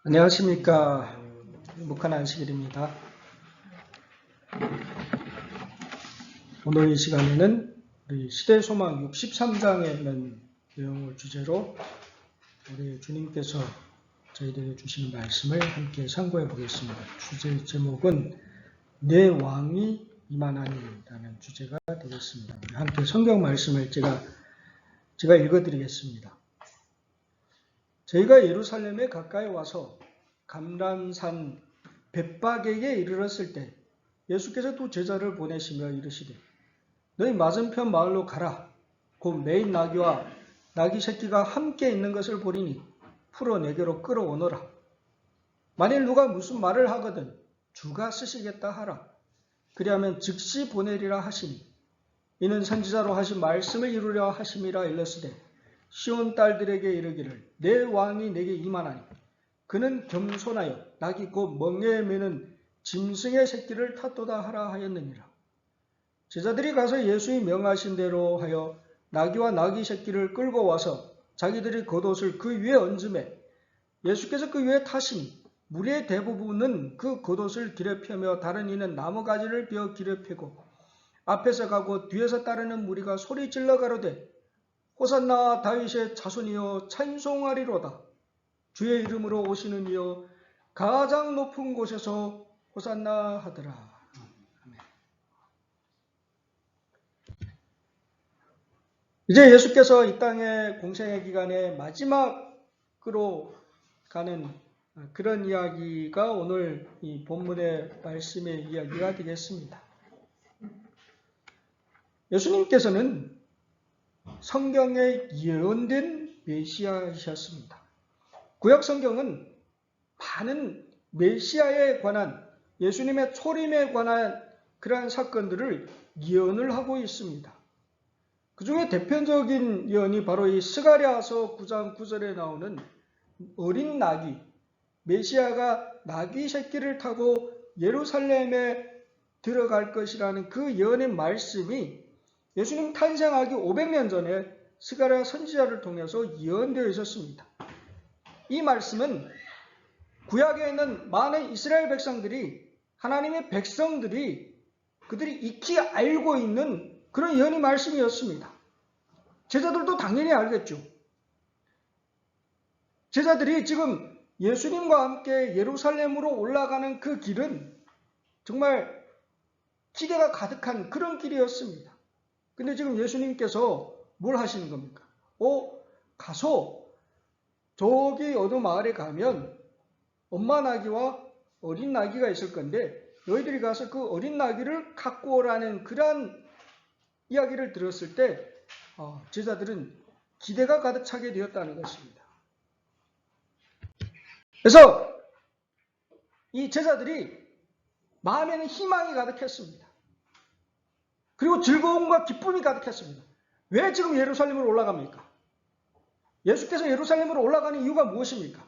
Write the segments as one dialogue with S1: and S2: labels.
S1: 안녕하십니까. 북한 안식일입니다. 오늘 이 시간에는 우리 시대소망 63장에 있는 내용을 주제로 우리 주님께서 저희들에게 주시는 말씀을 함께 상고해 보겠습니다. 주제 제목은 내 왕이 임하나니라는 주제가 되겠습니다. 함께 성경 말씀을 제가 읽어드리겠습니다. 저희가 예루살렘에 가까이 와서 감람산 벳박에게 이르렀을 때 예수께서 두 제자를 보내시며 이르시되 너희 맞은편 마을로 가라. 곧 매인 나귀와 나귀 새끼가 함께 있는 것을 보리니 풀어 내게로 끌어오너라. 만일 누가 무슨 말을 하거든 주가 쓰시겠다 하라. 그리하면 즉시 보내리라 하시니 이는 선지자로 하신 말씀을 이루려 하심이라 일렀으되 시온 딸들에게 이르기를 내 왕이 내게 임하나니 그는 겸손하여 나귀 곧 멍에에 매는 짐승의 새끼를 탔도다 하라 하였느니라. 제자들이 가서 예수의 명하신 대로 하여 나귀와 나귀 새끼를 끌고 와서 자기들이 겉옷을 그 위에 얹음에 예수께서 그 위에 타시니 무리의 대부분은 그 겉옷을 길에 펴며 다른 이는 나무가지를 베어 길에 펴고 앞에서 가고 뒤에서 따르는 무리가 소리 질러 가로되 호산나 다윗의 자손이여 찬송하리로다. 주의 이름으로 오시는 이여 가장 높은 곳에서 호산나 하더라. 아멘. 이제 예수께서 이 땅의 공생의 기간에 마지막으로 가는 그런 이야기가 오늘 이 본문의 말씀의 이야기가 되겠습니다. 예수님께서는 성경에 예언된 메시아이셨습니다. 구약 성경은 많은 메시아에 관한 예수님의 초림에 관한 그러한 사건들을 예언을 하고 있습니다. 그 중에 대표적인 예언이 바로 이 스가랴서 9장 9절에 나오는 어린 나귀, 메시아가 나귀 새끼를 타고 예루살렘에 들어갈 것이라는 그 예언의 말씀이 예수님 탄생하기 500년 전에 스가랴 선지자를 통해서 예언되어 있었습니다. 이 말씀은 구약에 있는 많은 이스라엘 백성들이 하나님의 백성들이 그들이 익히 알고 있는 그런 예언의 말씀이었습니다. 제자들도 당연히 알겠죠. 제자들이 지금 예수님과 함께 예루살렘으로 올라가는 그 길은 정말 기대가 가득한 그런 길이었습니다. 근데 지금 예수님께서 뭘 하시는 겁니까? 가서 저기 어느 마을에 가면 엄마 나귀와 어린 나귀가 있을 건데 너희들이 가서 그 어린 나귀를 갖고 오라는 그러한 이야기를 들었을 때 제자들은 기대가 가득 차게 되었다는 것입니다. 그래서 이 제자들이 마음에는 희망이 가득했습니다. 그리고 즐거움과 기쁨이 가득했습니다. 왜 지금 예루살렘으로 올라갑니까? 예수께서 예루살렘으로 올라가는 이유가 무엇입니까?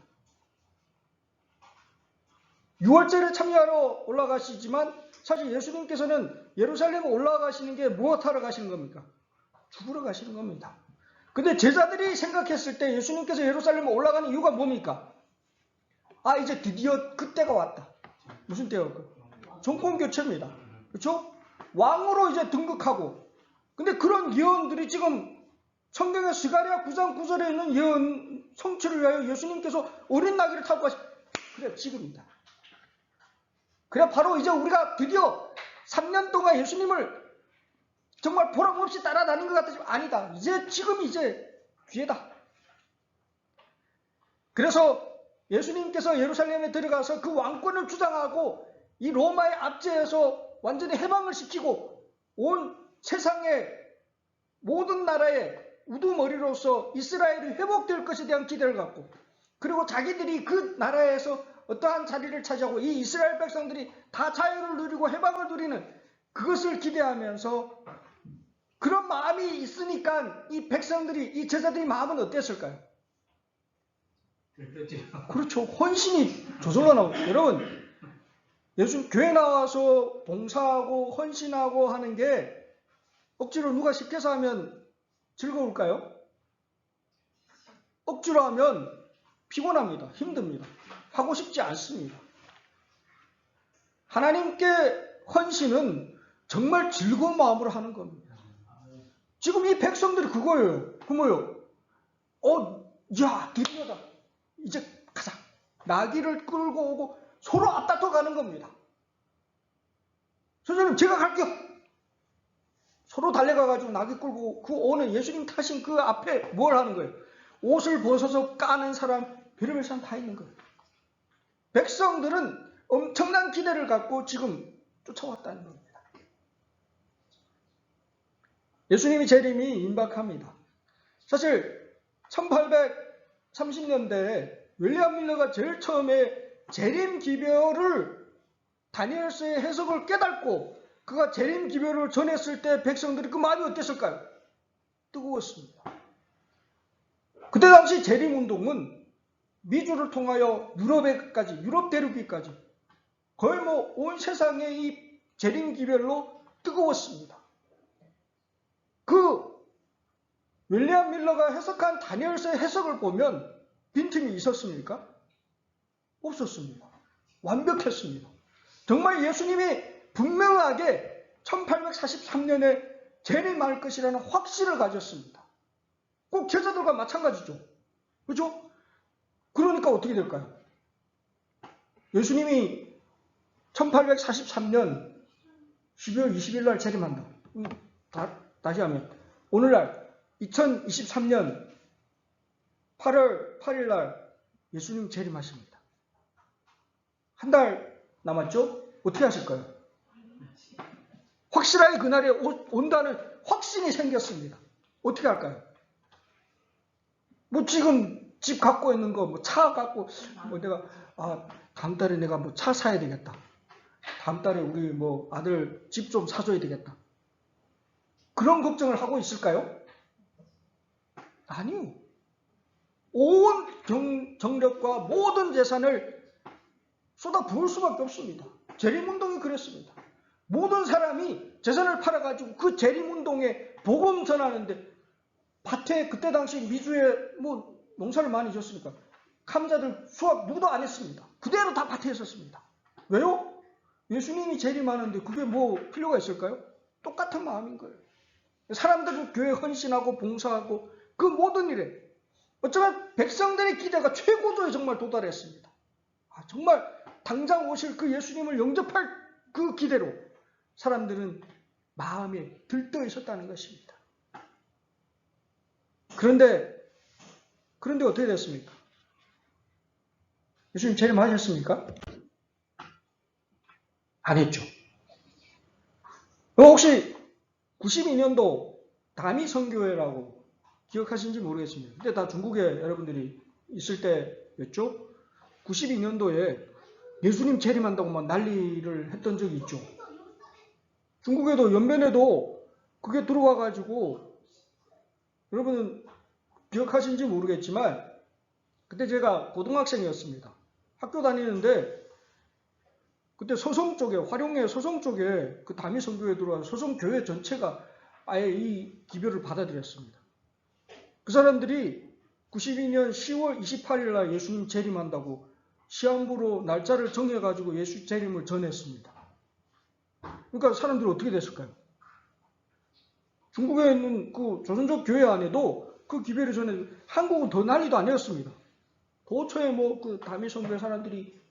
S1: 유월절에 참여하러 올라가시지만 사실 예수님께서는 예루살렘에 올라가시는 게 무엇하러 가시는 겁니까? 죽으러 가시는 겁니다. 근데 제자들이 생각했을 때 예수님께서 예루살렘에 올라가는 이유가 뭡니까? 이제 드디어 그때가 왔다. 무슨 때요? 정권 교체입니다. 그렇죠? 왕으로 이제 등극하고. 근데 그런 예언들이 지금 성경의 스가랴 9장 9절에 있는 예언 성취를 위하여 예수님께서 어린 나귀를 타고 그래 지금이다. 그래 바로 이제 우리가 드디어 3년 동안 예수님을 정말 보람없이 따라다닌 것 같지만 아니다. 지금 기회다. 그래서 예수님께서 예루살렘에 들어가서 그 왕권을 주장하고 이 로마의 압제에서 완전히 해방을 시키고 온 세상의 모든 나라의 우두머리로서 이스라엘이 회복될 것에 대한 기대를 갖고 그리고 자기들이 그 나라에서 어떠한 자리를 차지하고 이 이스라엘 백성들이 다 자유를 누리고 해방을 누리는 그것을 기대하면서 그런 마음이 있으니까 이 백성들이 이 제자들이 마음은 어땠을까요? 그렇죠. 헌신이 저절로 나오죠. 여러분 예수 교회 나와서 봉사하고 헌신하고 하는 게 억지로 누가 시켜서 하면 즐거울까요? 억지로 하면 피곤합니다. 힘듭니다. 하고 싶지 않습니다. 하나님께 헌신은 정말 즐거운 마음으로 하는 겁니다. 지금 이 백성들이 그거예요. 그 뭐예요? 야, 드디어다. 이제 가자. 나귀를 끌고 오고 서로 앞다퉈 가는 겁니다. 선생님, 제가 갈게요. 서로 달려가가지고 나귀 끌고 그 오는 예수님 타신 그 앞에 뭘 하는 거예요? 옷을 벗어서 까는 사람, 별의별 사람 다 있는 거예요. 백성들은 엄청난 기대를 갖고 지금 쫓아왔다는 겁니다. 예수님이 재림이 임박합니다. 사실 1830년대에 윌리엄 밀러가 제일 처음에 재림 기별을 다니엘서의 해석을 깨닫고 그가 재림 기별을 전했을 때 백성들이 그 마음이 어땠을까요? 뜨거웠습니다. 그때 당시 재림 운동은 미주를 통하여 유럽에까지, 유럽 대륙기까지 거의 온 세상의 이 재림 기별로 뜨거웠습니다. 그 윌리엄 밀러가 해석한 다니엘서의 해석을 보면 빈틈이 있었습니까? 없었습니다. 완벽했습니다. 정말 예수님이 분명하게 1843년에 재림할 것이라는 확신을 가졌습니다. 꼭 제자들과 마찬가지죠. 그렇죠? 그러니까 어떻게 될까요? 예수님이 1843년 12월 20일 날 재림한다. 다시 하면 오늘날 2023년 8월 8일 날 예수님 재림하십니다. 한 달 남았죠? 어떻게 하실까요? 확실하게 그날에 온다는 확신이 생겼습니다. 어떻게 할까요? 지금 집 갖고 있는 거, 차 갖고, 내가, 다음 달에 내가 차 사야 되겠다. 다음 달에 우리 아들 집 좀 사줘야 되겠다. 그런 걱정을 하고 있을까요? 아니요. 온 정력과 모든 재산을 쏟아 부을 수밖에 없습니다. 재림운동이 그랬습니다. 모든 사람이 재산을 팔아가지고 그 재림운동에 복음 전하는데 밭에 그때 당시 미주에 농사를 많이 지었으니까 감자들 수확 누구도 안 했습니다. 그대로 다 밭에 있었습니다. 왜요? 예수님이 재림하는데 그게 필요가 있을까요? 똑같은 마음인 거예요. 사람들은 교회 헌신하고 봉사하고 그 모든 일에 어쩌면 백성들의 기대가 최고조에 정말 도달했습니다. 정말 당장 오실 그 예수님을 영접할 그 기대로 사람들은 마음에 들떠 있었다는 것입니다. 그런데 어떻게 됐습니까? 예수님 재림하셨습니까? 안 했죠. 혹시 92년도 다미 선교회라고 기억하시는지 모르겠습니다. 그때 다 중국에 여러분들이 있을 때였죠. 92년도에 예수님 재림한다고 막 난리를 했던 적이 있죠. 중국에도 연변에도 그게 들어와가지고 여러분은 기억하시는지 모르겠지만 그때 제가 고등학생이었습니다. 학교 다니는데 그때 소송 쪽에 화룡의 소송 쪽에 그 다미 선교에 들어와서 소송 교회 전체가 아예 이 기별을 받아들였습니다. 그 사람들이 92년 10월 28일 날 예수님 재림한다고 시한부로 날짜를 정해가지고 예수 재림을 전했습니다. 그러니까 사람들이 어떻게 됐을까요? 중국에 있는 그 조선족 교회 안에도 그 기별을 전해 한국은 더 난리도 아니었습니다. 도처에 그 다미 선교회 사람들이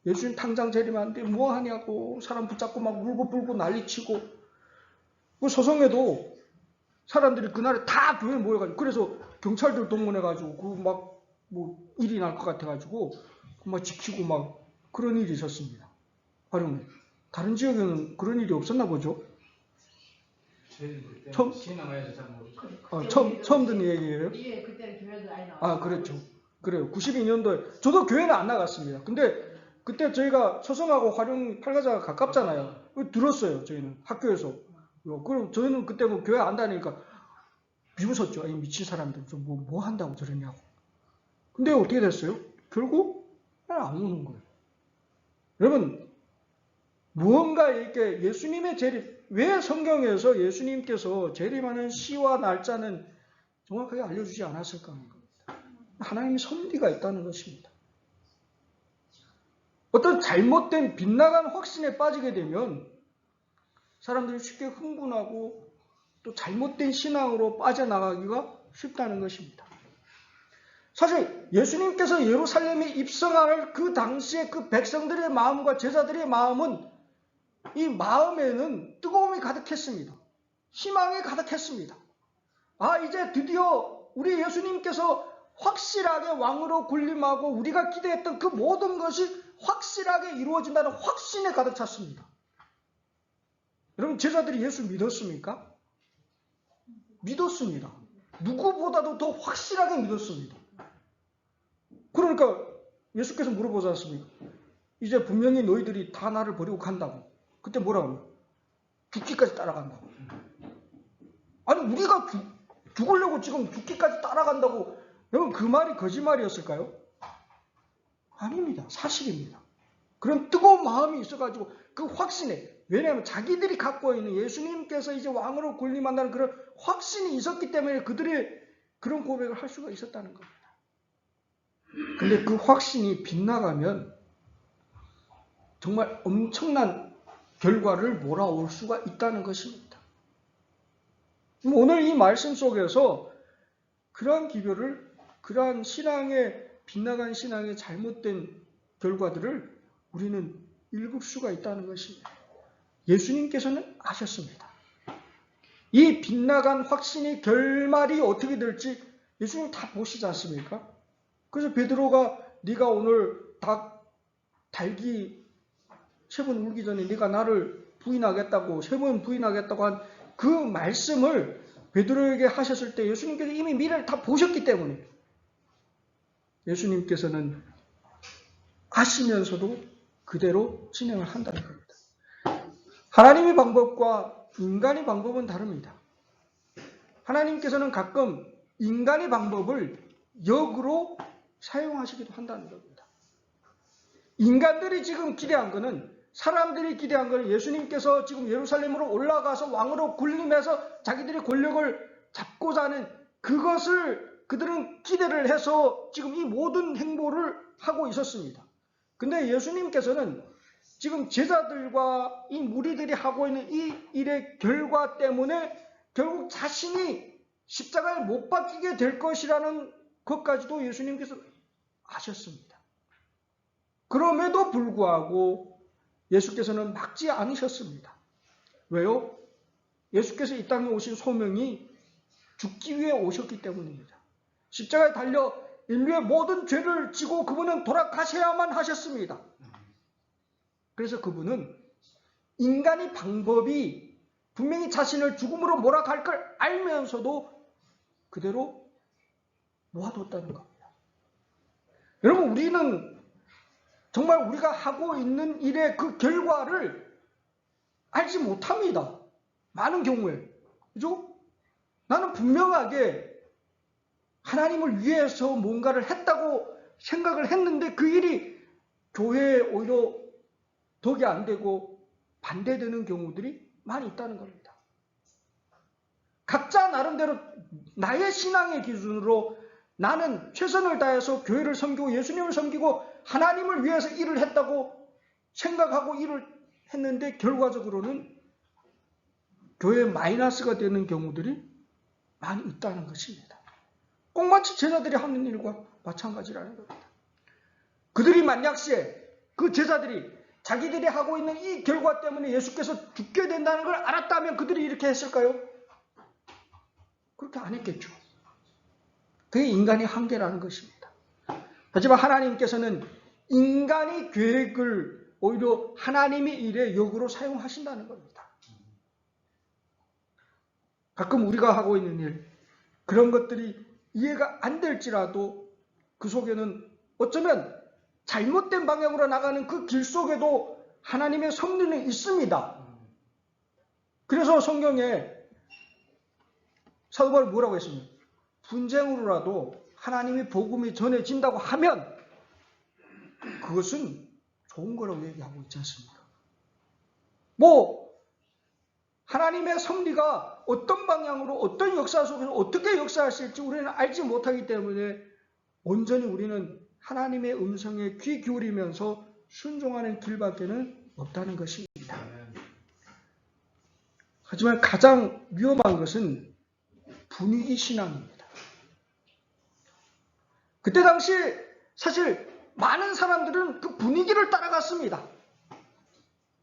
S1: 예수님 당장 재림하는데 뭐 하냐고 사람 붙잡고 막 울고 불고 난리치고 그 소송에도 사람들이 그날에 다 교회에 모여가지고 그래서 경찰들 동원해가지고 일이 날 것 같아가지고 막 지키고 막 그런 일이 있었습니다. 화룡에. 다른 지역에는 그런 일이 없었나 보죠? 처음 듣는 얘기예요?
S2: 예, 그때는 교회도 많이 나왔어요.
S1: 그렇죠. 그래요. 92년도에 저도 교회는 안 나갔습니다. 근데 그때 저희가 초성하고 화룡 팔가자가 가깝잖아요. 들었어요. 저희는 학교에서. 그럼 저희는 그때 교회 안 다니니까 비웃었죠. 이 미친 사람들 좀 뭐 한다고 저러냐고. 근데 어떻게 됐어요? 결국 안 오는 거예요. 여러분 무언가 이렇게 예수님의 재림, 왜 성경에서 예수님께서 재림하는 시와 날짜는 정확하게 알려주지 않았을까 하는 겁니다. 하나님의 섭리가 있다는 것입니다. 어떤 잘못된 빗나간 확신에 빠지게 되면 사람들이 쉽게 흥분하고 또 잘못된 신앙으로 빠져나가기가 쉽다는 것입니다. 사실 예수님께서 예루살렘에 입성할 그 당시에 그 백성들의 마음과 제자들의 마음은 이 마음에는 뜨거움이 가득했습니다. 희망이 가득했습니다. 아, 이제 드디어 우리 예수님께서 확실하게 왕으로 군림하고 우리가 기대했던 그 모든 것이 확실하게 이루어진다는 확신에 가득 찼습니다. 여러분, 제자들이 예수 믿었습니까? 믿었습니다. 누구보다도 더 확실하게 믿었습니다. 그러니까 예수께서 물어보지 않습니까? 이제 분명히 너희들이 다 나를 버리고 간다고. 그때 뭐라고 하면? 죽기까지 따라간다고. 아니, 우리가 죽으려고 지금 죽기까지 따라간다고. 여러분, 그 말이 거짓말이었을까요? 아닙니다. 사실입니다. 그런 뜨거운 마음이 있어가지고 그 확신에, 왜냐하면 자기들이 갖고 있는 예수님께서 이제 왕으로 군림한다는 그런 확신이 있었기 때문에 그들이 그런 고백을 할 수가 있었다는 겁니다. 근데 그 확신이 빗나가면 정말 엄청난 결과를 몰아올 수가 있다는 것입니다. 오늘 이 말씀 속에서 그러한 기별을, 그러한 신앙의, 빗나간 신앙의 잘못된 결과들을 우리는 읽을 수가 있다는 것입니다. 예수님께서는 아셨습니다. 이 빗나간 확신의 결말이 어떻게 될지 예수님 다 보시지 않습니까? 그래서 베드로가 네가 오늘 닭이 3번 울기 전에 네가 나를 부인하겠다고, 3번 부인하겠다고 한 그 말씀을 베드로에게 하셨을 때 예수님께서 이미 미래를 다 보셨기 때문에 예수님께서는 아시면서도 그대로 진행을 한다는 겁니다. 하나님의 방법과 인간의 방법은 다릅니다. 하나님께서는 가끔 인간의 방법을 역으로 사용하시기도 한다는 겁니다. 인간들이 지금 기대한 것은, 사람들이 기대한 것은 예수님께서 지금 예루살렘으로 올라가서 왕으로 군림해서 자기들이 권력을 잡고자 하는 그것을 그들은 기대를 해서 지금 이 모든 행보를 하고 있었습니다. 근데 예수님께서는 지금 제자들과 이 무리들이 하고 있는 이 일의 결과 때문에 결국 자신이 십자가에 못 박히게 될 것이라는 것까지도 예수님께서 아셨습니다. 그럼에도 불구하고 예수께서는 막지 않으셨습니다. 왜요? 예수께서 이 땅에 오신 소명이 죽기 위해 오셨기 때문입니다. 십자가에 달려 인류의 모든 죄를 지고 그분은 돌아가셔야만 하셨습니다. 그래서 그분은 인간의 방법이 분명히 자신을 죽음으로 몰아갈 걸 알면서도 그대로 모아뒀다는 겁니다. 여러분, 우리는 정말 우리가 하고 있는 일의 그 결과를 알지 못합니다. 많은 경우에. 그죠? 나는 분명하게 하나님을 위해서 뭔가를 했다고 생각을 했는데 그 일이 교회에 오히려 덕이 안 되고 반대되는 경우들이 많이 있다는 겁니다. 각자 나름대로 나의 신앙의 기준으로 나는 최선을 다해서 교회를 섬기고 예수님을 섬기고 하나님을 위해서 일을 했다고 생각하고 일을 했는데 결과적으로는 교회에 마이너스가 되는 경우들이 많이 있다는 것입니다. 꼭 마치 제자들이 하는 일과 마찬가지라는 겁니다. 그들이 만약시에 그 제자들이 자기들이 하고 있는 이 결과 때문에 예수께서 죽게 된다는 걸 알았다면 그들이 이렇게 했을까요? 그렇게 안 했겠죠. 그게 인간의 한계라는 것입니다. 하지만 하나님께서는 인간의 계획을 오히려 하나님의 일에 역으로 사용하신다는 겁니다. 가끔 우리가 하고 있는 일, 그런 것들이 이해가 안 될지라도 그 속에는 어쩌면 잘못된 방향으로 나가는 그 길 속에도 하나님의 섭리는 있습니다. 그래서 성경에 사도 바울이 뭐라고 했습니까? 분쟁으로라도 하나님의 복음이 전해진다고 하면 그것은 좋은 거라고 얘기하고 있지 않습니까? 하나님의 섭리가 어떤 방향으로 어떤 역사 속에서 어떻게 역사하실지 우리는 알지 못하기 때문에 온전히 우리는 하나님의 음성에 귀 기울이면서 순종하는 길밖에는 없다는 것입니다. 하지만 가장 위험한 것은 분위기 신앙입니다. 그때 당시 사실 많은 사람들은 그 분위기를 따라갔습니다.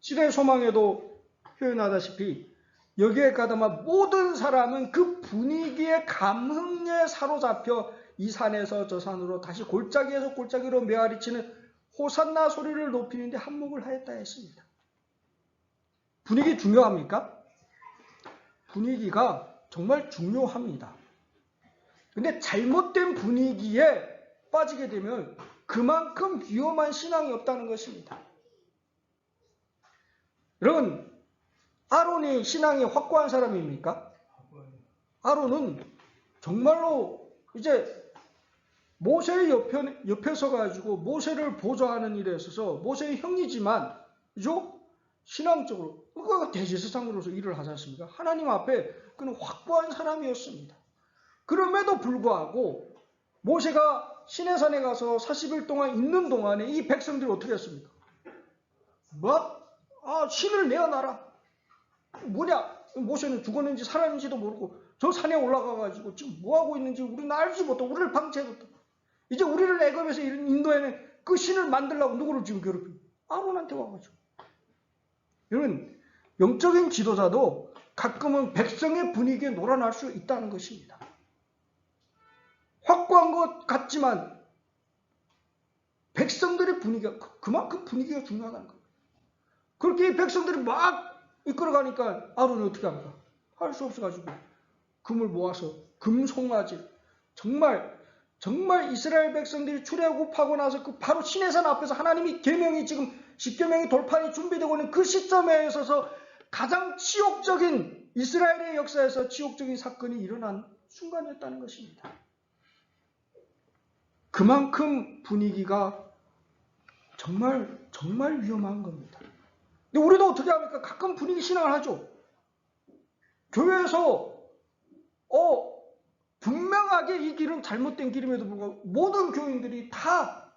S1: 시대의 소망에도 표현하다시피 여기에 가담한 모든 사람은 그 분위기의 감흥에 사로잡혀 이 산에서 저 산으로 다시 골짜기에서 골짜기로 메아리치는 호산나 소리를 높이는데 한몫을 하였다 했습니다. 분위기 중요합니까? 분위기가 정말 중요합니다. 근데 잘못된 분위기에 빠지게 되면 그만큼 위험한 신앙이 없다는 것입니다. 여러분, 아론이 신앙이 확고한 사람입니까? 아론은 정말로 이제 모세의 옆에 서가지고 모세를 보좌하는 일에 있어서 모세의 형이지만, 그죠? 신앙적으로, 그가 대제사장으로서 일을 하지 않습니까? 하나님 앞에 그는 확고한 사람이었습니다. 그럼에도 불구하고 모세가 시내산에 가서 40일 동안 있는 동안에 이 백성들이 어떻게 했습니까? 신을 내어놔라. 뭐냐? 모세는 죽었는지 살았는지도 모르고 저 산에 올라가가지고 지금 뭐하고 있는지 우리는 알지 못하고 우리를 방치해뒀다. 이제 우리를 애굽에서 인도에는 그 신을 만들려고 누구를 지금 괴롭히고 아론한테 와가지고. 여러분, 영적인 지도자도 가끔은 백성의 분위기에 놀아날 수 있다는 것입니다. 확고한 것 같지만 백성들의 분위기가 그만큼 분위기가 중요하다는 거예요. 그렇게 백성들이 막 이끌어가니까 아론이 어떻게 합니까? 할 수 없어가지고 금을 모아서 금송아지, 정말 이스라엘 백성들이 출애굽하고 나서 그 바로 시내산 앞에서 하나님이 계명이 지금 10계명이 돌판이 준비되고 있는 그 시점에 있어서 가장 치욕적인 이스라엘의 역사에서 치욕적인 사건이 일어난 순간이었다는 것입니다. 그만큼 분위기가 정말 위험한 겁니다. 근데 우리도 어떻게 합니까? 가끔 분위기 신앙을 하죠. 교회에서 분명하게 이 길은 잘못된 길임에도 불구하고 모든 교인들이 다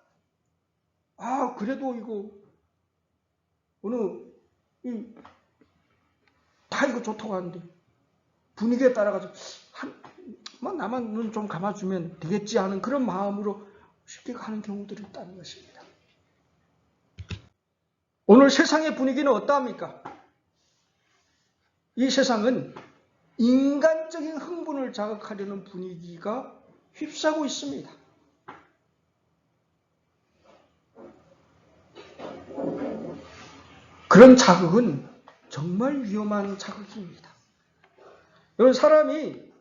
S1: 그래도 이거 다 이거 좋다고 하는데 분위기에 따라가지고 나만 눈 좀 감아주면 되겠지 하는 그런 마음으로 쉽게 가는 경우들이 있다는 것입니다. 오늘 세상의 분위기는 어떠합니까? 이 세상은 인간적인 흥분을 자극하려는 분위기가 휩싸고 있습니다. 그런 자극은 정말 위험한 자극입니다. 여러분, 사람이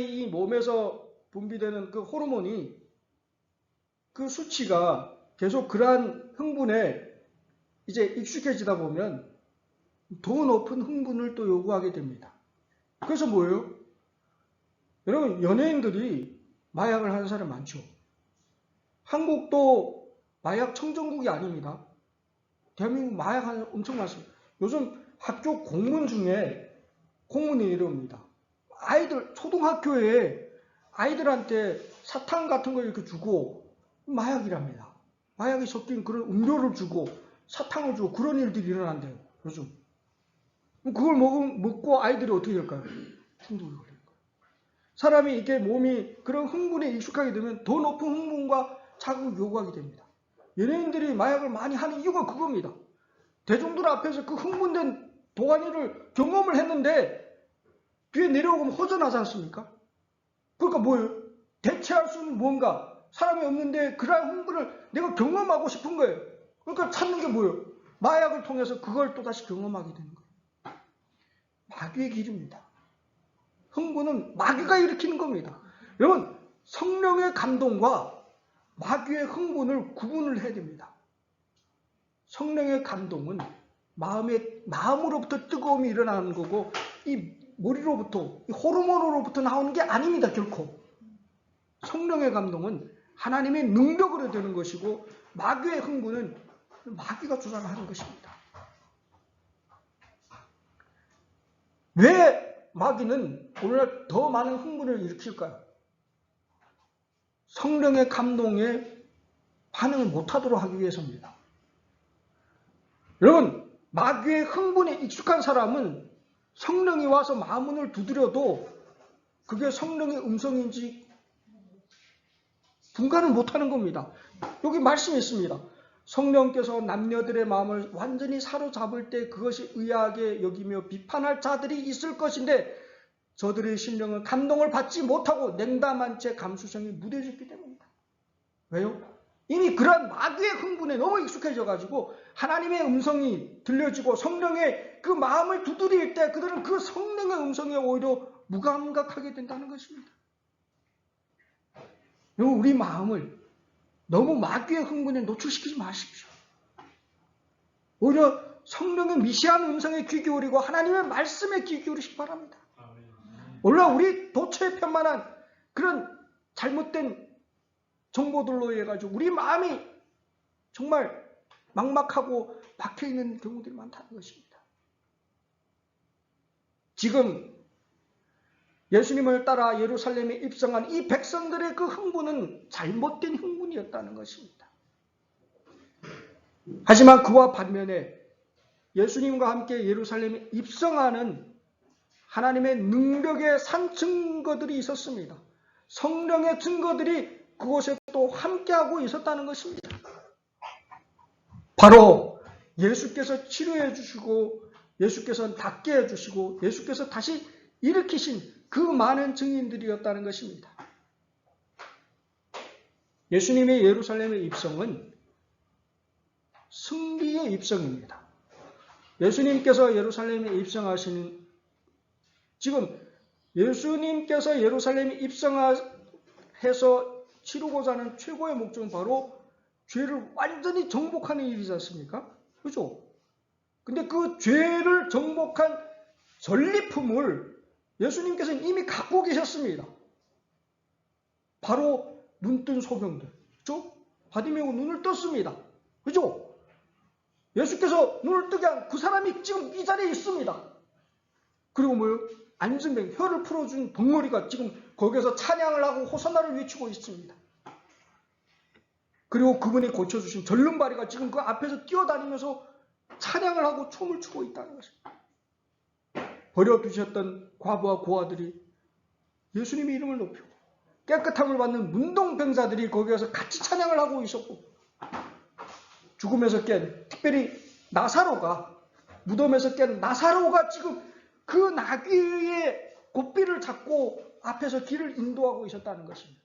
S1: 이 몸에서 분비되는 그 호르몬이 그 수치가 계속 그러한 흥분에 이제 익숙해지다 보면 더 높은 흥분을 또 요구하게 됩니다. 그래서 뭐예요? 여러분, 연예인들이 마약을 하는 사람 많죠. 한국도 마약 청정국이 아닙니다. 대한민국 마약 하는 엄청 많습니다. 요즘 학교 공문 중에 공문이 이럽니다. 초등학교에 아이들한테 사탕 같은 걸 이렇게 주고 마약이랍니다. 마약이 섞인 그런 음료를 주고 사탕을 주고 그런 일들이 일어난대요. 요즘. 그걸 먹고 아이들이 어떻게 될까요? 중독이 걸릴 거예요. 사람이 이렇게 몸이 그런 흥분에 익숙하게 되면 더 높은 흥분과 자극을 요구하게 됩니다. 연예인들이 마약을 많이 하는 이유가 그겁니다. 대중들 앞에서 그 흥분된 도가니를 경험을 했는데 뒤에 내려오면 허전하지 않습니까? 그러니까 뭐예요? 대체할 수 있는 뭔가 사람이 없는데 그러한 흥분을 내가 경험하고 싶은 거예요. 그러니까 찾는 게 뭐예요? 마약을 통해서 그걸 또다시 경험하게 되는 거예요. 마귀의 길입니다. 흥분은 마귀가 일으키는 겁니다. 여러분, 성령의 감동과 마귀의 흥분을 구분을 해야 됩니다. 성령의 감동은 마음으로부터 뜨거움이 일어나는 거고 이 머리로부터, 이 호르몬으로부터 나오는 게 아닙니다. 결코. 성령의 감동은 하나님의 능력으로 되는 것이고 마귀의 흥분은 마귀가 주장하는 것입니다. 왜 마귀는 오늘날 더 많은 흥분을 일으킬까요? 성령의 감동에 반응을 못하도록 하기 위해서입니다. 여러분, 마귀의 흥분에 익숙한 사람은 성령이 와서 마문을 두드려도 그게 성령의 음성인지 분간을 못하는 겁니다. 여기 말씀이 있습니다. 성령께서 남녀들의 마음을 완전히 사로잡을 때 그것이 의아하게 여기며 비판할 자들이 있을 것인데 저들의 심령은 감동을 받지 못하고 냉담한 채 감수성이 무뎌졌기 때문입니다. 왜요? 이미 그러한 마귀의 흥분에 너무 익숙해져 가지고 하나님의 음성이 들려지고 성령의 그 마음을 두드릴 때 그들은 그 성령의 음성에 오히려 무감각하게 된다는 것입니다. 우리 마음을 너무 마귀의 흥분에 노출시키지 마십시오. 오히려 성령의 미시한 음성에 귀 기울이고 하나님의 말씀에 귀 기울이시기 바랍니다. 오늘 우리 도처에 편만한 그런 잘못된 정보들로 인해 가지고 우리 마음이 정말 막막하고 박혀있는 경우들이 많다는 것입니다. 지금 예수님을 따라 예루살렘에 입성한 이 백성들의 그 흥분은 잘못된 흥분이었다는 것입니다. 하지만 그와 반면에 예수님과 함께 예루살렘에 입성하는 하나님의 능력의 산 증거들이 있었습니다. 성령의 증거들이 그곳에 또 함께하고 있었다는 것입니다. 바로 예수께서 치료해 주시고 예수께서 낫게 해주시고 예수께서 다시 일으키신 그 많은 증인들이었다는 것입니다. 예수님의 예루살렘의 입성은 승리의 입성입니다. 예수님께서 예루살렘에 입성하시는 지금 예수님께서 예루살렘에 입성해서 치르고자 하는 최고의 목적은 바로 죄를 완전히 정복하는 일이지 않습니까? 그죠? 근데 그 죄를 정복한 전리품을 예수님께서는 이미 갖고 계셨습니다. 바로 눈뜬 소병들. 그죠? 바디메오 눈을 떴습니다. 그죠? 예수께서 눈을 뜨게 한 그 사람이 지금 이 자리에 있습니다. 그리고 뭐요? 안진뱅, 혀를 풀어준 벙어리가 지금 거기에서 찬양을 하고 호산나를 외치고 있습니다. 그리고 그분이 고쳐주신 절름발이가 지금 그 앞에서 뛰어다니면서 찬양을 하고 춤을 추고 있다는 것입니다. 버려두셨던 과부와 고아들이 예수님의 이름을 높이고 깨끗함을 받는 문둥병자들이 거기에서 같이 찬양을 하고 있었고 죽음에서 깬 특별히 나사로가 무덤에서 깬 나사로가 지금 그 나귀의 곱비를 잡고 앞에서 길을 인도하고 있었다는 것입니다.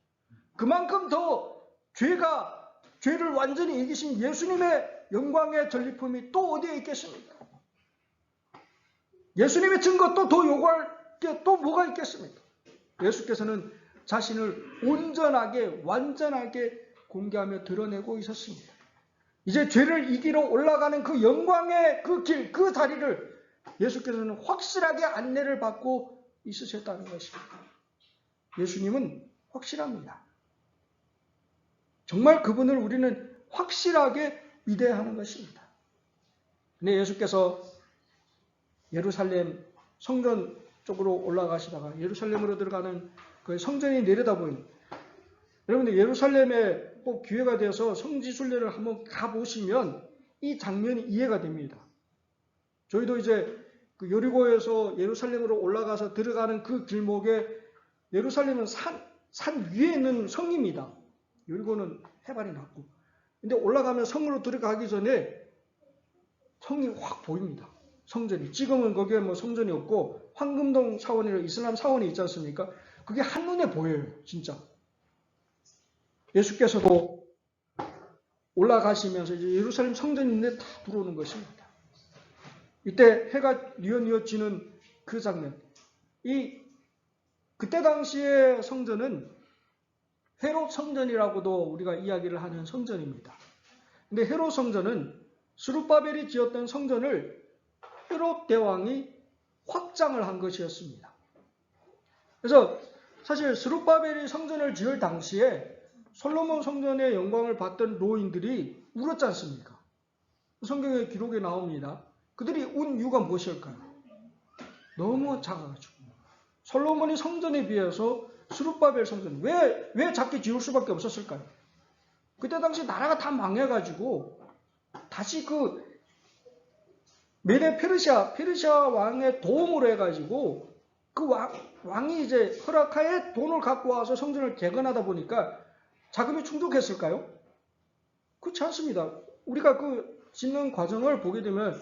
S1: 그만큼 더 죄를 완전히 이기신 예수님의 영광의 전리품이 또 어디에 있겠습니까? 예수님의 증거 또 더 요구할 게 또 뭐가 있겠습니까? 예수께서는 자신을 온전하게 완전하게 공개하며 드러내고 있었습니다. 이제 죄를 이기러 올라가는 그 영광의 그 길, 그 자리를 예수께서는 확실하게 안내를 받고 있으셨다는 것입니다. 예수님은 확실합니다. 정말 그분을 우리는 확실하게 믿어야 하는 것입니다. 근데 예수께서 예루살렘 성전 쪽으로 올라가시다가 예루살렘으로 들어가는 그 성전이 내려다보이는 여러분들 예루살렘에 꼭 기회가 되어서 성지순례를 한번 가보시면 이 장면이 이해가 됩니다. 저희도 이제 그 여리고에서 예루살렘으로 올라가서 들어가는 그 길목에 예루살렘은 산 위에 있는 성입니다. 여리고는 해발이 낮고. 근데 올라가면 성으로 들어가기 전에 성이 확 보입니다. 성전이. 지금은 거기에 뭐 성전이 없고 황금동 사원이라고 이슬람 사원이 있지 않습니까? 그게 한눈에 보여요. 진짜. 예수께서도 올라가시면서 이제 예루살렘 성전이 있는데 다 들어오는 것입니다. 이때 해가 뉘엿뉘엿 지는 그 장면. 그때 당시의 성전은 헤롯 성전이라고도 우리가 이야기를 하는 성전입니다. 근데 헤롯 성전은 스룹바벨이 지었던 성전을 헤롯 대왕이 확장을 한 것이었습니다. 그래서 사실 스룹바벨이 성전을 지을 당시에 솔로몬 성전의 영광을 받던 로인들이 울었지 않습니까? 성경의 기록에 나옵니다. 그들이 운 이유가 무엇일까요? 너무 작아가지고. 솔로몬이 성전에 비해서 스룹바벨 성전 왜 작게 지을 수밖에 없었을까요? 그때 당시 나라가 다 망해가지고 다시 그 메데 페르시아 왕의 도움으로 해가지고 그 왕이 이제 허락하에 돈을 갖고 와서 성전을 재건하다 보니까 자금이 충족했을까요? 그렇지 않습니다. 우리가 그 짓는 과정을 보게 되면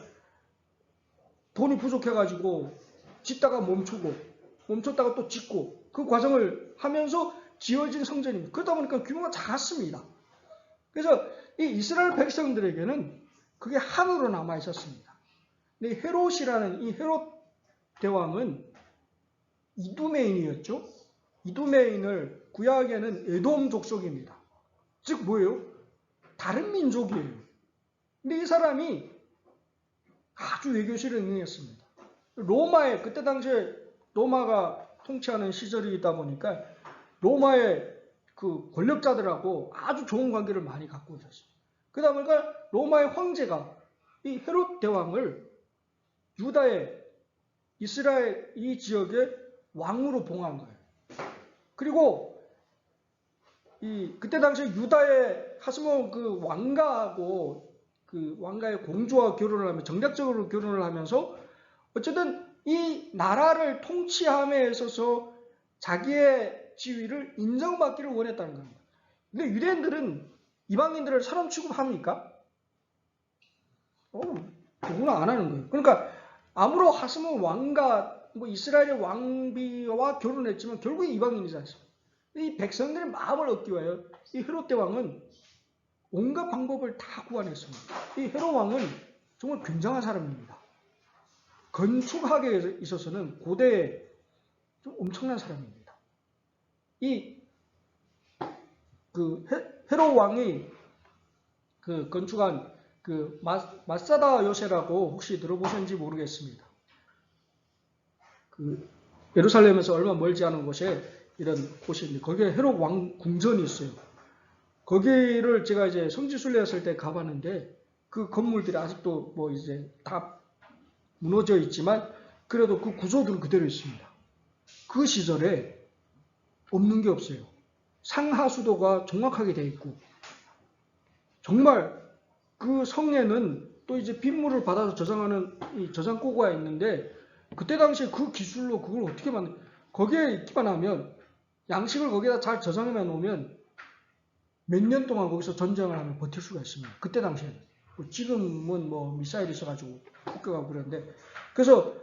S1: 돈이 부족해가지고 짓다가 멈췄다가 또 짓고 그 과정을 하면서 지어진 성전입니다. 그러다 보니까 규모가 작았습니다. 그래서 이 이스라엘 백성들에게는 그게 한으로 남아 있었습니다. 근데 헤롯이라는 이 헤롯 대왕은 이두메인이었죠. 이두메인을 구약에는 에돔 족속입니다. 즉 뭐예요? 다른 민족이에요. 근데 이 사람이 아주 외교실을 응용했습니다. 로마에 그때 당시에 로마가 통치하는 시절이다 보니까 로마의 그 권력자들하고 아주 좋은 관계를 많이 갖고 있었어요. 그러다 보니까 로마의 황제가 이 헤롯 대왕을 유다의 이스라엘 이 지역의 왕으로 봉한 거예요. 그리고 그때 당시에 유다의 하스몬 그 왕가하고 그 왕가의 공주와 결혼을 하면 정략적으로 결혼을 하면서 어쨌든 이 나라를 통치함에 있어서 자기의 지위를 인정받기를 원했다는 겁니다. 근데 유대인들은 이방인들을 사람 취급합니까? 누구나 안 하는 거예요. 그러니까 아무로 하스몬 왕가 뭐 이스라엘의 왕비와 결혼했지만 결국에 이방인이지 않습니까? 이 백성들의 마음을 얻기 위하여 이 헤롯 대왕은 온갖 방법을 다 구안했습니다. 이 헤롯 왕은 정말 굉장한 사람입니다. 건축학에 있어서는 고대에 좀 엄청난 사람입니다. 헤롯 왕이 그 건축한 그 마사다 요새라고 혹시 들어보셨는지 모르겠습니다. 그 예루살렘에서 얼마 멀지 않은 곳에 이런 곳이 있는데 거기에 헤롯 왕 궁전이 있어요. 거기를 제가 이제 성지순례 했을 때 가봤는데 그 건물들이 아직도 뭐 이제 다 무너져 있지만 그래도 그 구조들은 그대로 있습니다. 그 시절에 없는 게 없어요. 상하수도가 정확하게 되어 있고 정말 그 성에는 또 이제 빗물을 받아서 저장하는 이 저장고가 있는데 그때 당시에 그 기술로 그걸 어떻게 거기에 있기만 하면 양식을 거기다 잘 저장해 놓으면 몇 년 동안 거기서 전쟁을 하면 버틸 수가 있습니다. 그때 당시에는. 지금은 뭐 미사일이 있어가지고 폭격하고 그러는데 그래서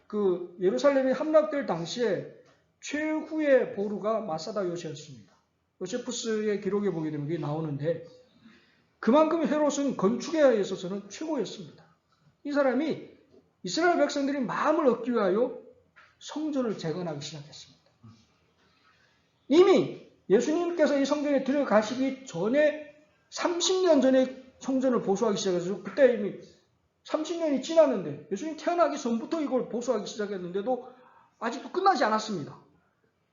S1: 그 예루살렘이 함락될 당시에 최후의 보루가 마사다 요새였습니다. 요세푸스의 기록에 보게 되면 그게 나오는데 그만큼 헤롯은 건축에 있어서는 최고였습니다. 이 사람이 이스라엘 백성들이 마음을 얻기 위하여 성전을 재건하기 시작했습니다. 이미 예수님께서 이 성전에 들어가시기 전에 30년 전에 성전을 보수하기 시작해서 그때 이미 30년이 지났는데 예수님 태어나기 전부터 이걸 보수하기 시작했는데도 아직도 끝나지 않았습니다.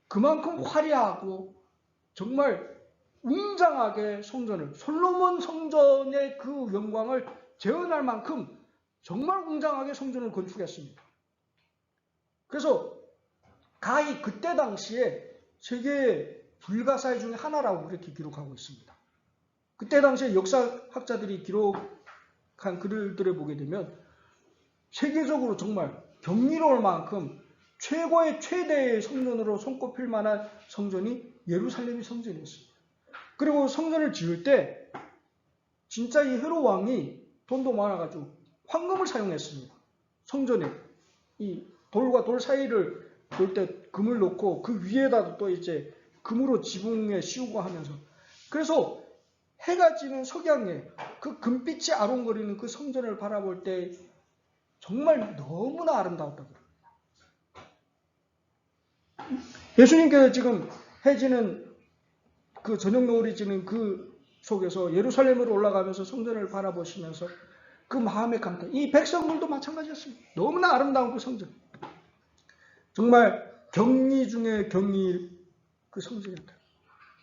S1: 그만큼 화려하고 정말 웅장하게 성전을 솔로몬 성전의 그 영광을 재현할 만큼 정말 웅장하게 성전을 건축했습니다. 그래서 가히 그때 당시에 세계 불가사의 중에 하나라고 그렇게 기록하고 있습니다. 그때 당시에 역사학자들이 기록한 글들을 보게 되면 세계적으로 정말 경이로울 만큼 최고의 최대의 성전으로 손꼽힐 만한 성전이 예루살렘의 성전이었습니다. 그리고 성전을 지을 때 진짜 이 헤롯 왕이 돈도 많아가지고 황금을 사용했습니다. 성전에 이 돌과 돌 사이를 놓을 때 금을 놓고 그 위에다도 또 이제 금으로 지붕에 씌우고 하면서 그래서 해가 지는 석양에 그 금빛이 아롱거리는 그 성전을 바라볼 때 정말 너무나 아름다웠다고 합니다. 예수님께서 지금 해 지는 그 저녁 노을이 지는 그 속에서 예루살렘으로 올라가면서 성전을 바라보시면서 그 마음의 감탄, 이 백성들도 마찬가지였습니다. 너무나 아름다운 그 성전. 정말 경이 중에 경이 그 성전이었다.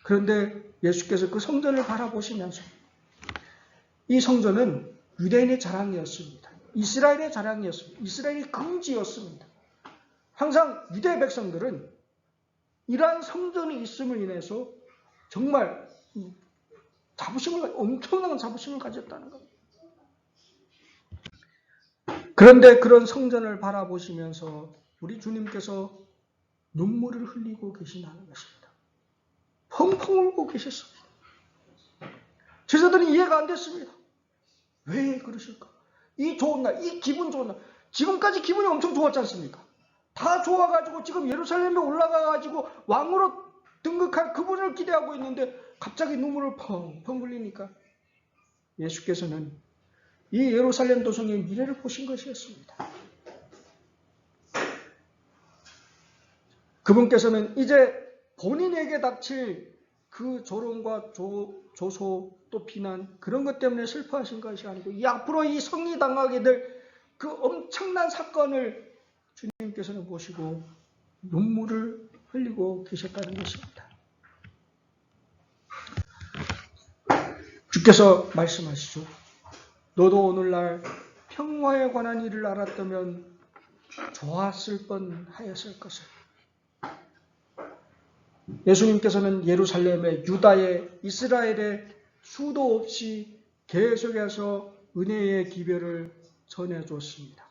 S1: 그런데 예수께서 그 성전을 바라보시면서 이 성전은 유대인의 자랑이었습니다. 이스라엘의 자랑이었습니다. 이스라엘의 금지였습니다. 항상 유대 백성들은 이러한 성전이 있음을 인해서 정말 엄청난 자부심을 가졌다는 겁니다. 그런데 그런 성전을 바라보시면서 우리 주님께서 눈물을 흘리고 계시다는 것입니다. 펑펑 울고 계셨습니다. 제자들은 이해가 안 됐습니다. 왜 그러실까? 이 좋은 날, 이 기분 좋은 날, 지금까지 기분이 엄청 좋았지 않습니까? 다 좋아가지고 지금 예루살렘에 올라가가지고 왕으로 등극할 그분을 기대하고 있는데 갑자기 눈물을 펑펑 흘리니까 예수께서는 이 예루살렘 도성의 미래를 보신 것이었습니다. 그분께서는 이제 본인에게 닥칠 그 조롱과 조소 또 비난 그런 것 때문에 슬퍼하신 것이 아니고 이 앞으로 이 성이 당하게 될 그 엄청난 사건을 주님께서는 보시고 눈물을 흘리고 계셨다는 것입니다. 주께서 말씀하시죠. 너도 오늘날 평화에 관한 일을 알았다면 좋았을 뻔하였을 것을. 예수님께서는 예루살렘에 유다에 이스라엘에 수도 없이 계속해서 은혜의 기별을 전해줬습니다.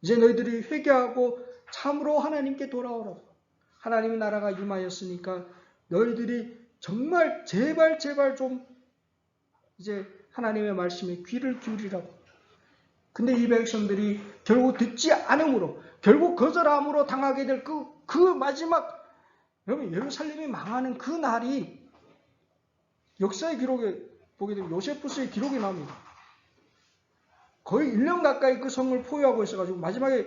S1: 이제 너희들이 회개하고 참으로 하나님께 돌아오라고. 하나님의 나라가 임하였으니까 너희들이 정말 제발 좀 이제 하나님의 말씀에 귀를 기울이라고. 근데 이 백성들이 결국 듣지 않음으로 결국 거절함으로 당하게 될 그 마지막 여러분 예루살렘이 망하는 그 날이 역사의 기록에 보게 되면 요세푸스의 기록이 나옵니다. 거의 1년 가까이 그 성을 포위하고 있어가지고 마지막에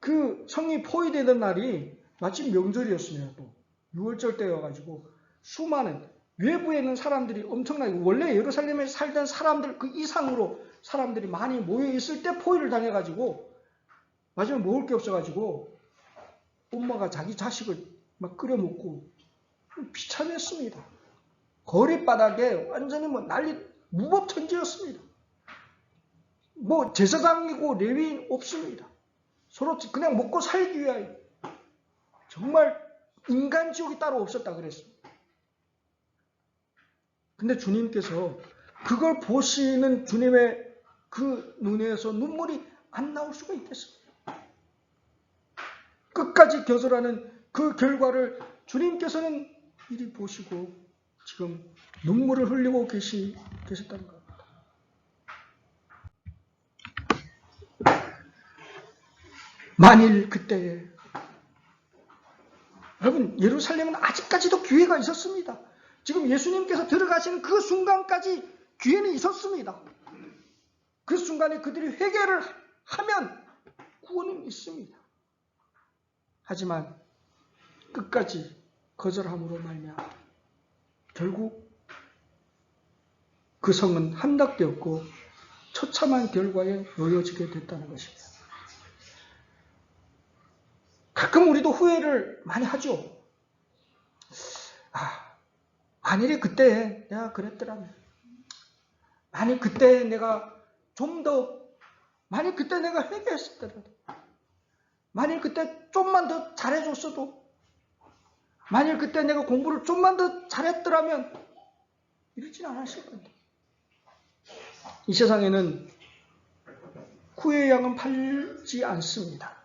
S1: 그 성이 포위되던 날이 마침 명절이었습니다. 또 6월절 때여가지고 수많은 외부에 있는 사람들이 엄청나게 원래 예루살렘에 살던 사람들 그 이상으로 사람들이 많이 모여있을 때 포위를 당해가지고 마지막에 먹을 게 없어가지고 엄마가 자기 자식을 막 끓여먹고 비참했습니다. 거리바닥에 완전히 난리 무법천지였습니다. 제사장이고 레위인 없습니다. 서로 그냥 먹고 살기 위하여 정말 인간지옥이 따로 없었다 그랬습니다. 근데 주님께서 그걸 보시는 주님의 그 눈에서 눈물이 안 나올 수가 있겠습니까? 끝까지 거절하는 그 결과를 주님께서는 이리 보시고 지금 눈물을 흘리고 계셨다는 겁니다. 만일 그때에 여러분 예루살렘은 아직까지도 기회가 있었습니다. 지금 예수님께서 들어가시는 그 순간까지 기회는 있었습니다. 그 순간에 그들이 회개를 하면 구원은 있습니다. 하지만 끝까지 거절함으로 말미암아 결국 그 성은 함락되었고 처참한 결과에 놓여지게 됐다는 것입니다. 가끔 우리도 후회를 많이 하죠. 만일에 그때 내가 그랬더라면, 만일 그때 내가 만일 그때 내가 회개했었더라도, 만일 그때 좀만 더 잘해줬어도, 만일 그때 내가 공부를 좀만 더 잘했더라면 이러진 않았을 건데. 이 세상에는 후회의 양은 팔지 않습니다.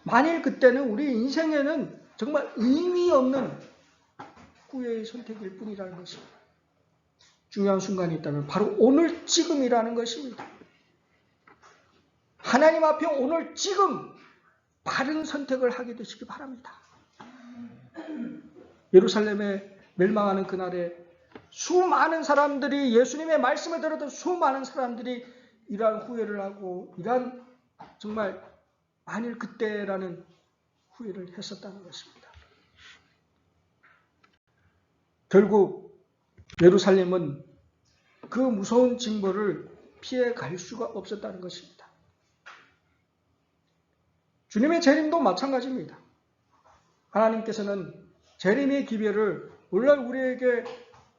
S1: 만일 그때는 우리 인생에는 정말 의미 없는 후회의 선택일 뿐이라는 것입니다. 중요한 순간이 있다면 바로 오늘 지금이라는 것입니다. 하나님 앞에 오늘 지금 바른 선택을 하게 되시기 바랍니다. 예루살렘에 멸망하는 그날에 수많은 사람들이 예수님의 말씀을 들었던 수많은 사람들이 이러한 후회를 하고 이러한 정말 만일 그때라는 후회를 했었다는 것입니다. 결국 예루살렘은 그 무서운 징벌을 피해 갈 수가 없었다는 것입니다. 주님의 재림도 마찬가지입니다. 하나님께서는 재림의 기별을 오늘날 우리에게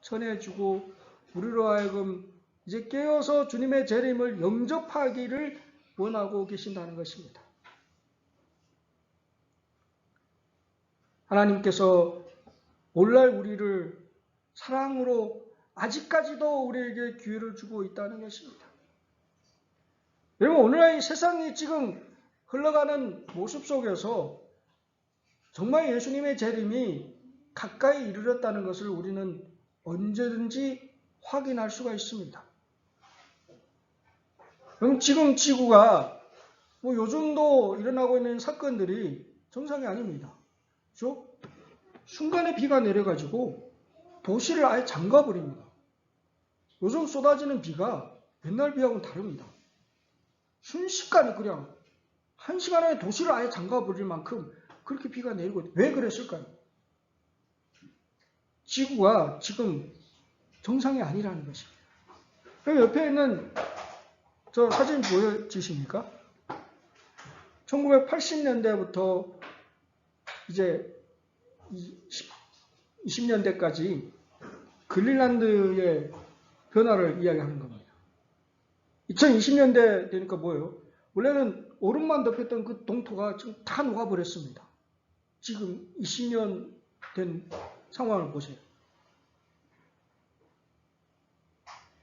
S1: 전해주고 우리로 하여금 이제 깨어서 주님의 재림을 영접하기를 원하고 계신다는 것입니다. 하나님께서 오늘날 우리를 사랑으로 아직까지도 우리에게 기회를 주고 있다는 것입니다. 여러분, 오늘날 이 세상이 지금 흘러가는 모습 속에서 정말 예수님의 재림이 가까이 이르렀다는 것을 우리는 언제든지 확인할 수가 있습니다. 그럼 지금 지구가 요즘도 일어나고 있는 사건들이 정상이 아닙니다. 그렇죠? 순간에 비가 내려가지고 도시를 아예 잠가버립니다. 요즘 쏟아지는 비가 옛날 비하고는 다릅니다. 순식간에 그냥 1시간 안에 도시를 아예 잠가버릴 만큼 그렇게 비가 내리고, 왜 그랬을까요? 지구가 지금 정상이 아니라는 것입니다. 그럼 옆에 있는 저 사진 보여지십니까? 1980년대부터 이제 20년대까지 그린란드의 변화를 이야기하는 겁니다. 2020년대 되니까 뭐예요? 원래는 얼음만 덮였던 그 동토가 지금 다 녹아버렸습니다. 지금 20년 된 상황을 보세요.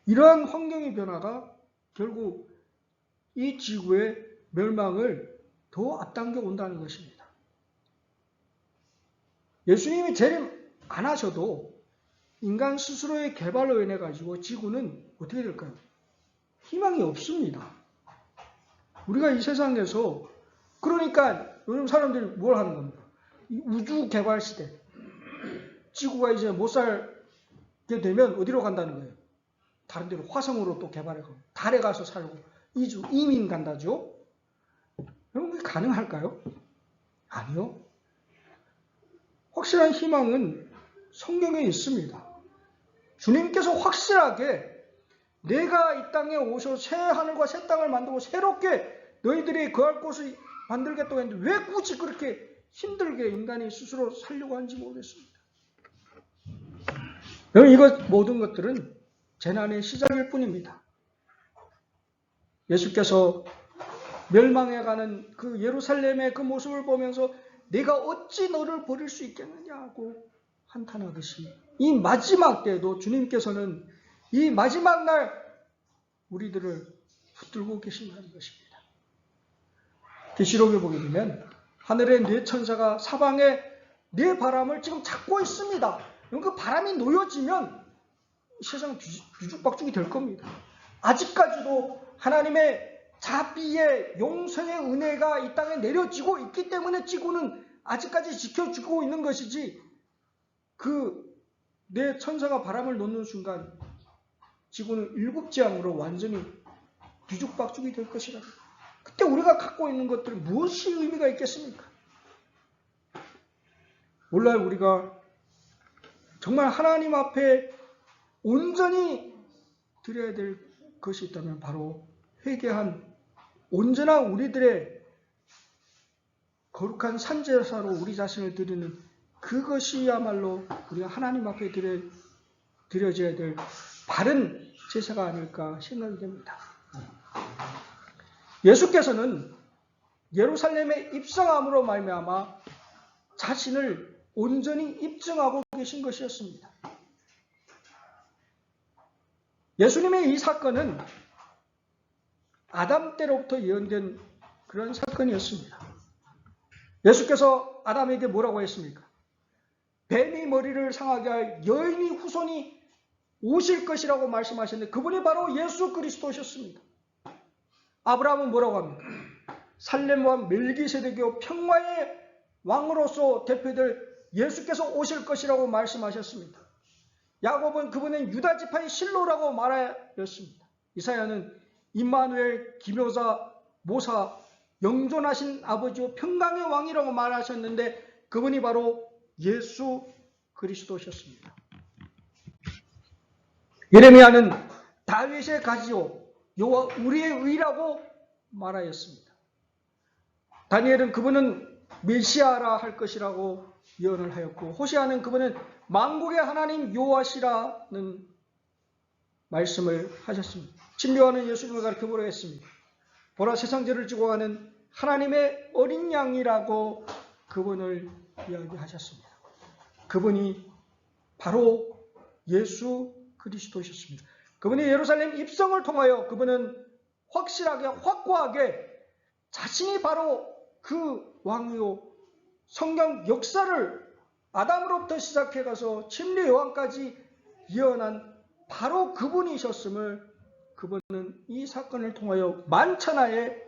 S1: 이러한 환경의 변화가 결국 이 지구의 멸망을 더 앞당겨 온다는 것입니다. 예수님이 재림 안 하셔도 인간 스스로의 개발로 인해 가지고 지구는 어떻게 될까요? 희망이 없습니다. 우리가 이 세상에서, 그러니까 요즘 사람들이 뭘 하는 겁니까? 이 우주 개발 시대, 지구가 이제 못 살게 되면 어디로 간다는 거예요? 다른 데로, 화성으로 또 개발해 가고 달에 가서 살고 이민 간다죠. 여러분, 그게 가능할까요? 아니요. 확실한 희망은 성경에 있습니다. 주님께서 확실하게 내가 이 땅에 오셔서 새 하늘과 새 땅을 만들고 새롭게 너희들이 거할 곳을 만들겠다고 했는데 왜 굳이 그렇게 힘들게 인간이 스스로 살려고 하는지 모르겠습니다. 여러분, 이것 모든 것들은 재난의 시작일 뿐입니다. 예수께서 멸망해가는 그 예루살렘의 그 모습을 보면서 내가 어찌 너를 버릴 수 있겠느냐고 한탄하듯이 이 마지막 때에도 주님께서는 이 마지막 날 우리들을 붙들고 계신다는 것입니다. 계시록에 보게 되면 하늘의 네 천사가 사방에 네 바람을 지금 잡고 있습니다. 그 바람이 놓여지면 세상 뒤죽박죽이 될 겁니다. 아직까지도 하나님의 자비의 용서의 은혜가 이 땅에 내려지고 있기 때문에 지구는 아직까지 지켜주고 있는 것이지, 그 네 천사가 바람을 놓는 순간 지구는 일곱 재앙으로 완전히 뒤죽박죽이 될 것이라. 그때 우리가 갖고 있는 것들은 무엇이 의미가 있겠습니까? 오늘날 우리가 정말 하나님 앞에 온전히 드려야 될 것이 있다면 바로 회개한 온전한 우리들의 거룩한 산제사로 우리 자신을 드리는 그것이야말로 우리가 하나님 앞에 드려져야 될 바른 제사가 아닐까 생각이 됩니다. 예수께서는 예루살렘에 입성함으로 말미암아 자신을 온전히 입증하고 계신 것이었습니다. 예수님의 이 사건은 아담 때로부터 예언된 그런 사건이었습니다. 예수께서 아담에게 뭐라고 했습니까? 뱀이 머리를 상하게 할 여인의 후손이 오실 것이라고 말씀하셨는데 그분이 바로 예수 그리스도셨습니다. 아브라함은 뭐라고 합니까? 살렘과 멜기세덱이요 평화의 왕으로서 대표될 예수께서 오실 것이라고 말씀하셨습니다. 야곱은 그분은 유다 지파의 실로라고 말하였습니다. 이사야는 임마누엘, 기묘자, 모사, 영존하신 아버지요 평강의 왕이라고 말하셨는데 그분이 바로 예수 그리스도셨습니다. 예레미야는 다윗의 가지요 여호와 우리의 의라고 말하였습니다. 다니엘은 그분은 메시아라 할 것이라고 예언을 하였고, 호시아는 그분은 만국의 하나님 여호와시라는 말씀을 하셨습니다. 침례요한은 예수님을 가리켜 보라 했습니다. 보라, 세상 죄를 지고 가는 하나님의 어린 양이라고 그분을 이야기하셨습니다. 그분이 바로 예수 그리스도셨습니다. 그분이 예루살렘 입성을 통하여 그분은 확실하게 확고하게 자신이 바로 그 왕이요 성경 역사를 아담으로부터 시작해 가서 침례 요한까지 예언한 바로 그분이셨음을 그분은 이 사건을 통하여 만천하에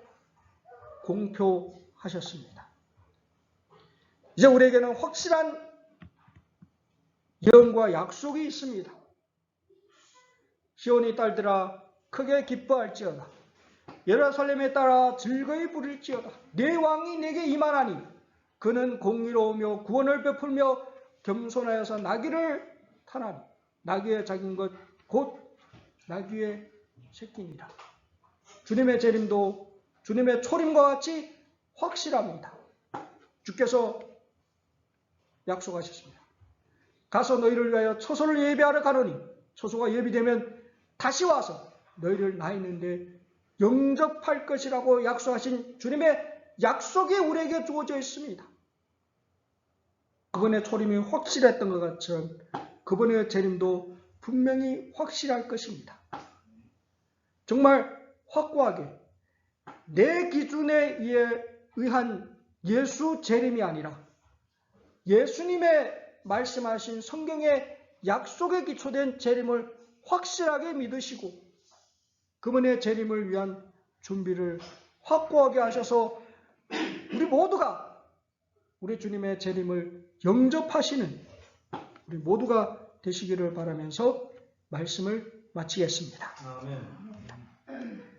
S1: 공표하셨습니다. 이제 우리에게는 확실한 예언과 약속이 있습니다. 시온이 딸들아 크게 기뻐할지어다. 예루살렘에 따라 즐거이 부를지어다. 내 왕이 내게 임하나니 그는 공의로우며 구원을 베풀며 겸손하여서 나귀를 타나니 나귀의 작은 것 곧 나귀의 새끼니라. 주님의 재림도 주님의 초림과 같이 확실합니다. 주께서 약속하셨습니다. 가서 너희를 위하여 처소를 예비하러 가노니 처소가 예비되면 다시 와서 너희를 나 있는데 영접할 것이라고 약속하신 주님의 약속이 우리에게 주어져 있습니다. 그분의 초림이 확실했던 것 같처럼 그분의 재림도 분명히 확실할 것입니다. 정말 확고하게 내 기준에 의한 예수 재림이 아니라 예수님의 말씀하신 성경의 약속에 기초된 재림을 확실하게 믿으시고 그분의 재림을 위한 준비를 확고하게 하셔서 우리 모두가 우리 주님의 재림을 영접하시는 우리 모두가 되시기를 바라면서 말씀을 마치겠습니다.
S3: 아멘.